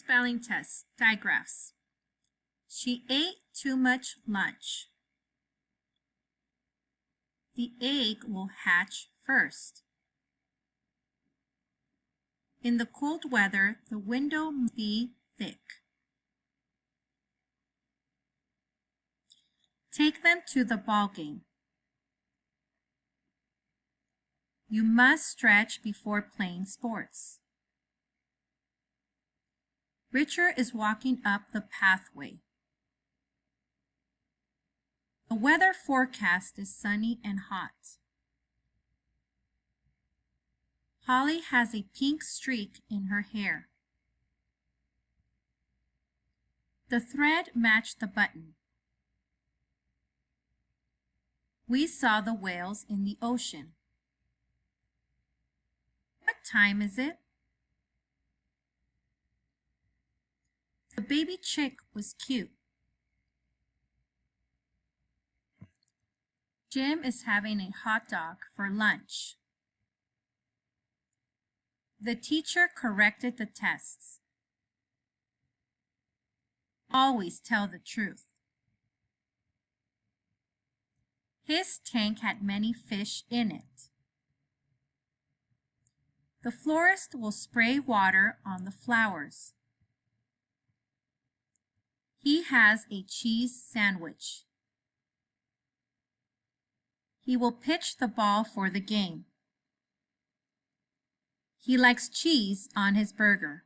spelling test, digraphs. She ate too much lunch. The egg will hatch first. In the cold weather, the window must be thick. Take them to the ball game. You must stretch before playing sports. Richard is walking up the pathway. The weather forecast is sunny and hot. Holly has a pink streak in her hair. The thread matched the button. We saw the whales in the ocean. What time is it? The baby chick was cute. Jim is having a hot dog for lunch. The teacher corrected the tests. Always tell the truth. His tank had many fish in it. The florist will spray water on the flowers. He has a cheese sandwich. He will pitch the ball for the game. He likes cheese on his burger.